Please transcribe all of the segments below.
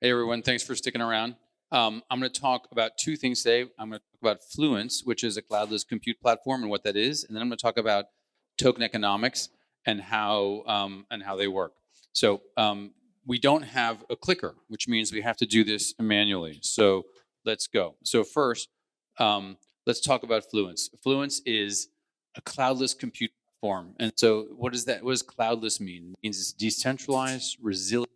Hey everyone, thanks for sticking around. I'm going to talk about two things today. I'm going to talk about Fluence, which is a cloudless compute platform and what that is, and then I'm going to talk about token economics and how they work. So we don't have a clicker, which means we have to do this manually. So let's go. So first, let's talk about Fluence. Fluence is a cloudless compute platform, and so what does that? What does cloudless mean? It means it's decentralized, resilient.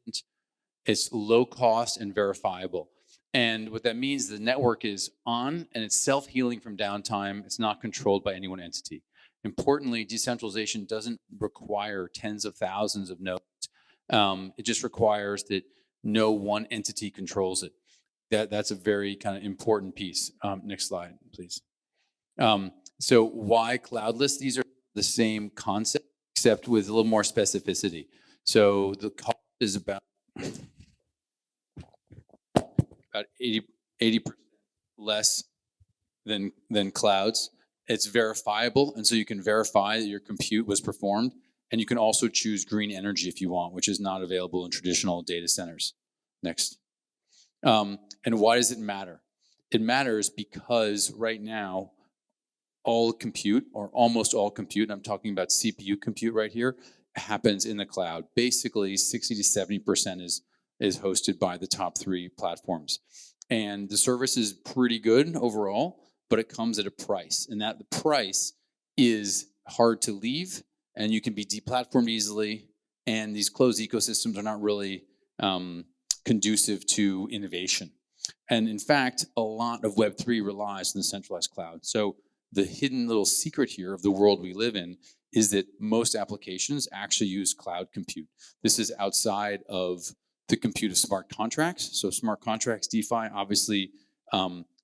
It's low cost and verifiable. And what that means, the network is on and it's self-healing from downtime. It's not controlled by any one entity. Importantly, decentralization doesn't require tens of thousands of nodes. It just requires that no one entity controls it. That's a very kind of important piece. Next slide, please. So why cloudless? These are the same concept, except with a little more specificity. So the cost is about 80% less than clouds. It's verifiable, and so you can verify that your compute was performed, and you can also choose green energy if you want, which is not available in traditional data centers. Next. And why does it matter? It matters because right now, all compute, or almost all compute, I'm talking about CPU compute right here, happens in the cloud. Basically, 60 to 70% is hosted by the top three platforms. And the service is pretty good overall, but it comes at a price. And that the price is hard to leave, and you can be deplatformed easily, and these closed ecosystems are not really conducive to innovation. And in fact, a lot of Web3 relies on the centralized cloud. So the hidden little secret here of the world we live in is that most applications actually use cloud compute. This is outside of the compute of smart contracts. So smart contracts, DeFi, obviously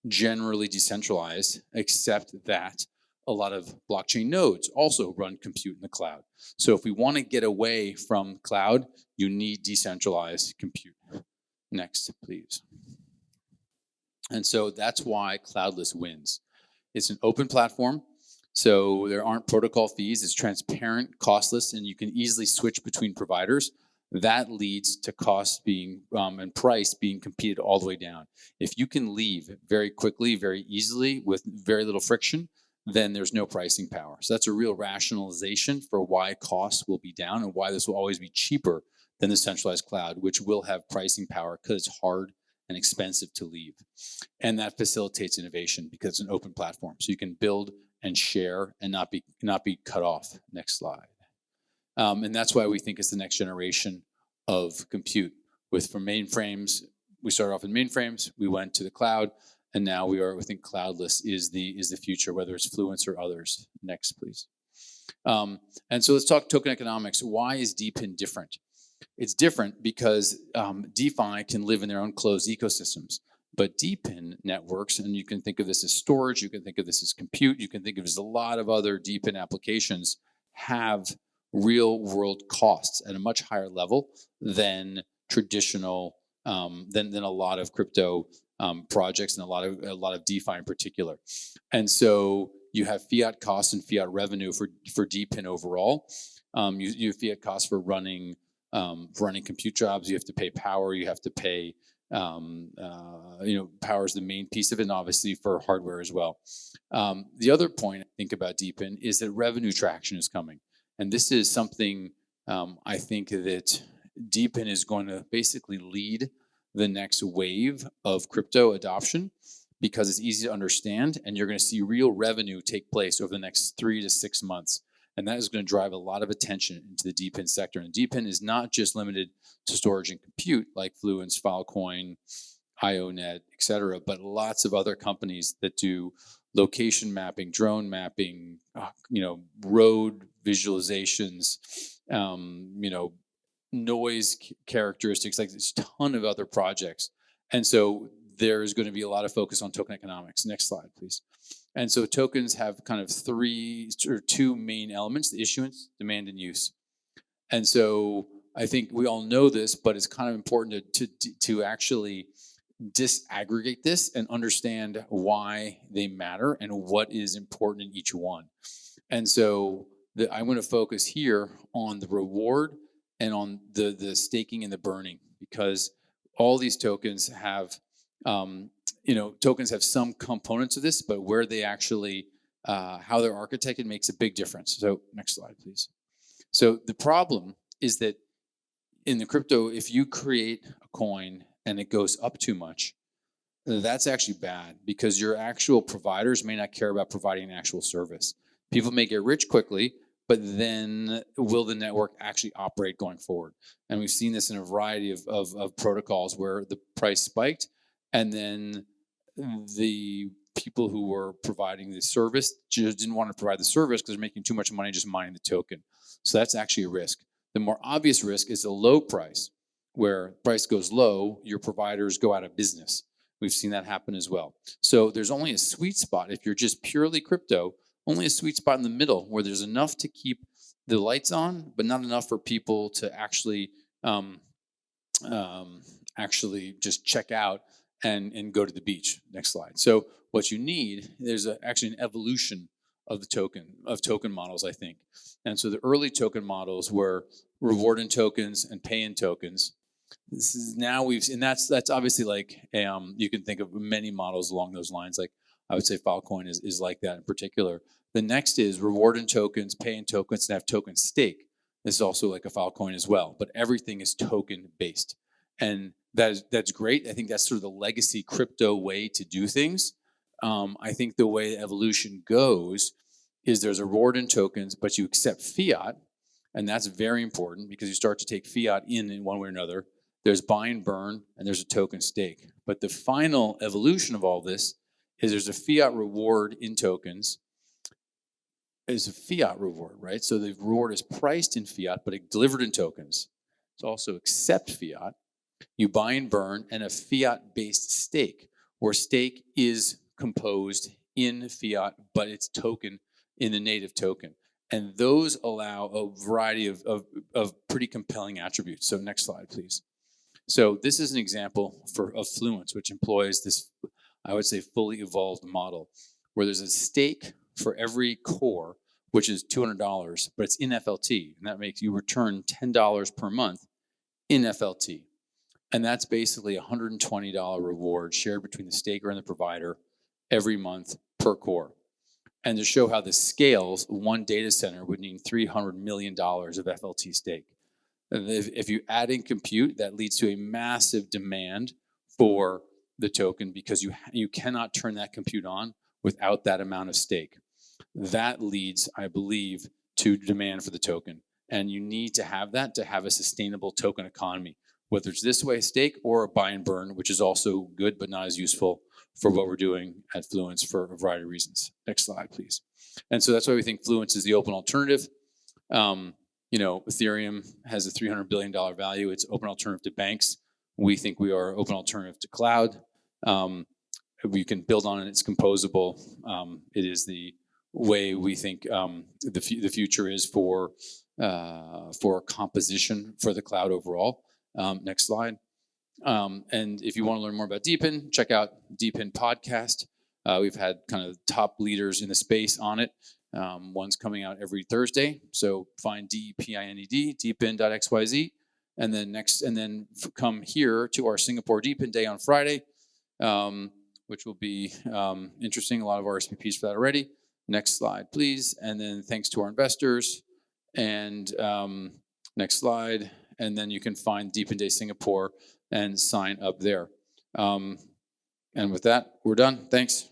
generally decentralized, except that a lot of blockchain nodes also run compute in the cloud. So if we want to get away from cloud, you need decentralized compute. Next, please. And so that's why cloudless wins. It's an open platform, so there aren't protocol fees. It's transparent, costless, and you can easily switch between providers. That leads to cost being and price being competed all the way down. If you can leave very quickly, very easily, with very little friction, then there's no pricing power. So that's a real rationalization for why costs will be down and why this will always be cheaper than the centralized cloud, which will have pricing power because it's hard and expensive to leave. And that facilitates innovation because it's an open platform. So you can build and share and not be cut off. Next slide. And that's why we think it's the next generation of compute. From mainframes, we started off in mainframes, we went to the cloud, and now we think cloudless is the future, whether it's Fluence or others. Next, please. And so let's talk token economics. Why is DePIN different? It's different because DeFi can live in their own closed ecosystems. But DePIN networks, and you can think of this as storage, you can think of this as compute, you can think of it as a lot of other DePIN applications, have real world costs at a much higher level than traditional, than a lot of crypto projects and a lot of DeFi in particular. And so you have fiat costs and fiat revenue for DePIN overall. You have fiat costs for running compute jobs. You have to pay power. You have to pay, power is the main piece of it, and obviously for hardware as well. The other point I think about DePIN is that revenue traction is coming. And this is something I think that DePIN is going to basically lead the next wave of crypto adoption because it's easy to understand, and you're going to see real revenue take place over the next 3 to 6 months. And that is going to drive a lot of attention into the DePIN sector. And DePIN is not just limited to storage and compute like Fluence, Filecoin, IONET, et cetera, but lots of other companies that do location mapping, drone mapping, road visualizations, noise characteristics, like there's a ton of other projects. And so there's going to be a lot of focus on token economics. Next slide, please. And so tokens have kind of two main elements: the issuance, demand, and use. And so I think we all know this, but it's kind of important to actually disaggregate this and understand why they matter and what is important in each one. And so I'm going to focus here on the reward and on the staking and the burning, because all these tokens have, tokens have some components of this, but where they actually, how they're architected makes a big difference. So next slide, please. So the problem is that in the crypto, if you create a coin and it goes up too much, that's actually bad because your actual providers may not care about providing an actual service. People may get rich quickly, but then will the network actually operate going forward? And we've seen this in a variety of protocols where the price spiked and then the people who were providing the service just didn't want to provide the service because they're making too much money just mining the token. So that's actually a risk. The more obvious risk is a low price, where price goes low, your providers go out of business. We've seen that happen as well. So there's only a sweet spot if you're just purely crypto, only a sweet spot in the middle where there's enough to keep the lights on, but not enough for people to actually just check out and go to the beach. Next slide. So what you need, there's actually an evolution of the token models, I think. And so the early token models were reward in tokens and pay in tokens. This is now that's obviously like you can think of many models along those lines. Like I would say Filecoin is like that in particular. The next is reward in tokens, pay in tokens, and have token stake. This is also like a Filecoin as well, but everything is token based, and that's great. I think that's sort of the legacy crypto way to do things. I think the way evolution goes is there's a reward in tokens, but you accept fiat, and that's very important because you start to take fiat in one way or another. There's buy and burn, and there's a token stake. But the final evolution of all this is there's a fiat reward in tokens. It's a fiat reward, right? So the reward is priced in fiat, but it's delivered in tokens. It's also accept fiat. You buy and burn, and a fiat-based stake, where stake is composed in fiat, but it's token in the native token. And those allow a variety of pretty compelling attributes. So next slide, please. So this is an example of Fluence, which employs this, I would say, fully evolved model, where there's a stake for every core, which is $200, but it's in FLT, and that makes you return $10 per month in FLT. And that's basically a $120 reward shared between the staker and the provider every month per core. And to show how this scales, one data center would need $300 million of FLT stake. And if you add in compute, that leads to a massive demand for the token because you cannot turn that compute on without that amount of stake. That leads, I believe, to demand for the token. And you need to have that to have a sustainable token economy, whether it's this way stake or a buy and burn, which is also good but not as useful for what we're doing at Fluence for a variety of reasons. Next slide, please. And so that's why we think Fluence is the open alternative. Ethereum has a $300 billion value. It's open alternative to banks. We think we are open alternative to cloud. We can build on it. It's composable. It is the way we think the future is for composition for the cloud overall. Next slide. And if you want to learn more about DePIN, check out DePIN podcast. We've had kind of top leaders in the space on it. One's coming out every Thursday. So find DEPINED, DePIN.xyz, and then come here to our Singapore DePIN Day on Friday, which will be interesting. A lot of RSVPs for that already. Next slide, please. And then thanks to our investors. And next slide. And then you can find DePIN Day Singapore and sign up there. And with that, we're done. Thanks.